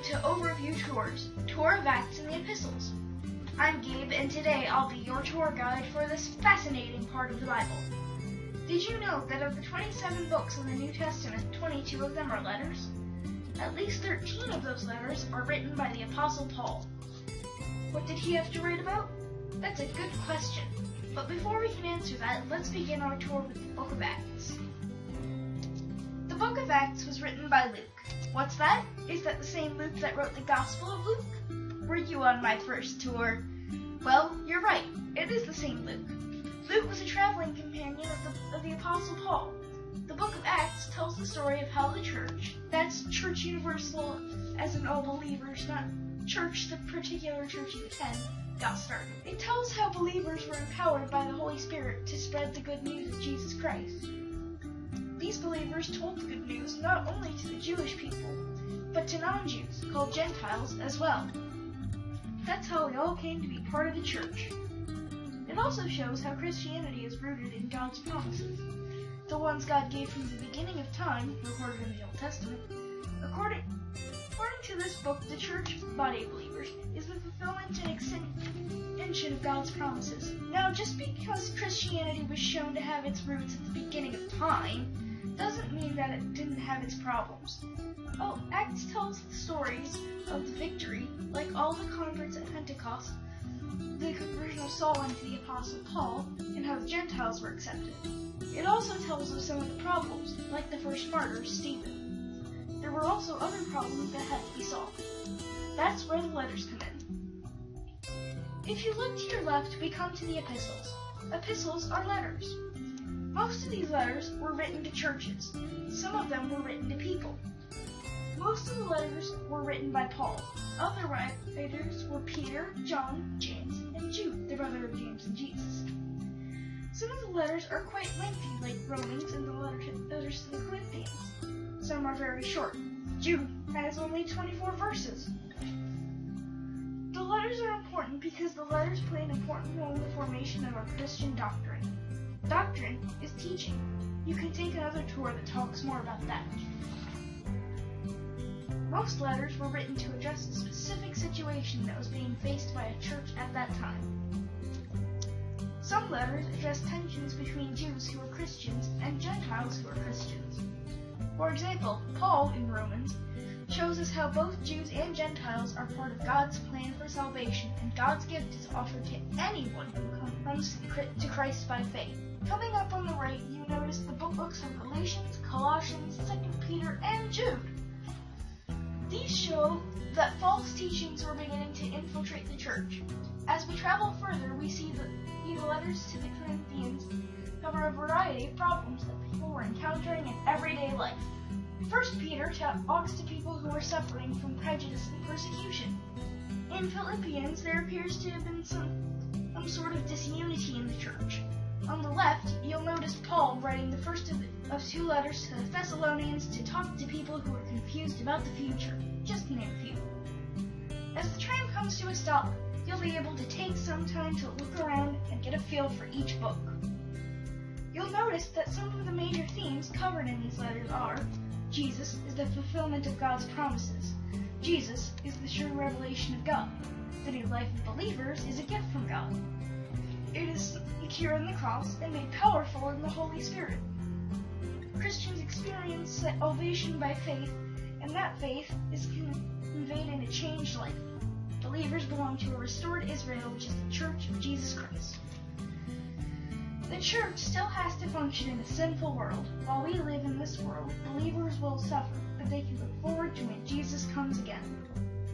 to Overview Tours, Tour of Acts and the Epistles. I'm Gabe, and today I'll be your tour guide for this fascinating part of the Bible. Did you know that of the 27 books in the New Testament, 22 of them are letters? At least 13 of those letters are written by the Apostle Paul. What did he have to write about? That's a good question. But before we can answer that, let's begin our tour with the Book of Acts. The Book of Acts was written by Luke. What's that? Is that the same Luke that wrote the Gospel of Luke? Were you on my first tour? Well, you're right. It is the same Luke. Luke was a traveling companion of the Apostle Paul. The Book of Acts tells the story of how the church, that's Church Universal as in all believers, not church, the particular church you attend, got started. It tells how believers were empowered by the Holy Spirit to spread the good news of Jesus Christ. These believers told the good news not only to the Jewish people, but to non-Jews, called Gentiles, as well. That's how we all came to be part of the church. It also shows how Christianity is rooted in God's promises, the ones God gave from the beginning of time, recorded in the Old Testament. According to this book, the church, body of believers, is the fulfillment and extension of God's promises. Now, just because Christianity was shown to have its roots at the beginning of time, doesn't mean that it didn't have its problems. Oh, Acts tells the stories of the victory, like all the converts at Pentecost, the conversion of Saul into the Apostle Paul, and how the Gentiles were accepted. It also tells of some of the problems, like the first martyr, Stephen. There were also other problems that had to be solved. That's where the letters come in. If you look to your left, we come to the epistles. Epistles are letters. Most of these letters were written to churches. Some of them were written to people. Most of the letters were written by Paul. Other writers were Peter, John, James, and Jude, the brother of James and Jesus. Some of the letters are quite lengthy, like Romans and the letters to the Corinthians. Some are very short. Jude has only 24 verses. The letters are important because the letters play an important role in the formation of our Christian doctrine. Doctrine is teaching. You can take another tour that talks more about that. Most letters were written to address a specific situation that was being faced by a church at that time. Some letters address tensions between Jews who were Christians and Gentiles who were Christians. For example, Paul in Romans shows us how both Jews and Gentiles are part of God's plan for salvation, and God's gift is offered to anyone who comes to Christ by faith. Coming up on the right, you notice the books of Galatians, Colossians, 2 Peter, and Jude. These show that false teachings were beginning to infiltrate the church. As we travel further, we see the letters to the Corinthians cover a variety of problems that people were encountering in everyday life. 1 Peter talks to people who are suffering from prejudice and persecution. In Philippians, there appears to have been some sort of disunity in the church. On the left, you'll notice Paul writing the first of two letters to the Thessalonians to talk to people who are confused about the future, just to name a few. As the train comes to a stop, you'll be able to take some time to look around and get a feel for each book. You'll notice that some of the major themes covered in these letters are: Jesus is the fulfillment of God's promises. Jesus is the sure revelation of God. The new life of believers is a gift from God. It is secure in the cross and made powerful in the Holy Spirit. Christians experience salvation by faith, and that faith is conveyed in a changed life. Believers belong to a restored Israel, which is the Church of Jesus Christ. The church still has to function in a sinful world. While we live in this world, believers will suffer, but they can look forward to when Jesus comes again.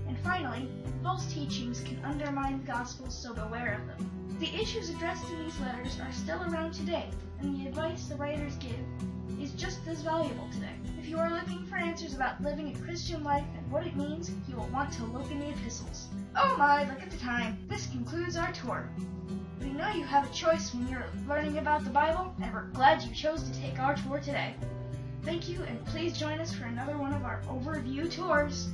And finally, false teachings can undermine the gospel, so beware of them. The issues addressed in these letters are still around today, and the advice the writers give is just as valuable today. If you are looking for answers about living a Christian life and what it means, you will want to look in the epistles. Oh my, look at the time. This concludes our tour. We know you have a choice when you're learning about the Bible, and we're glad you chose to take our tour today. Thank you, and please join us for another one of our overview tours.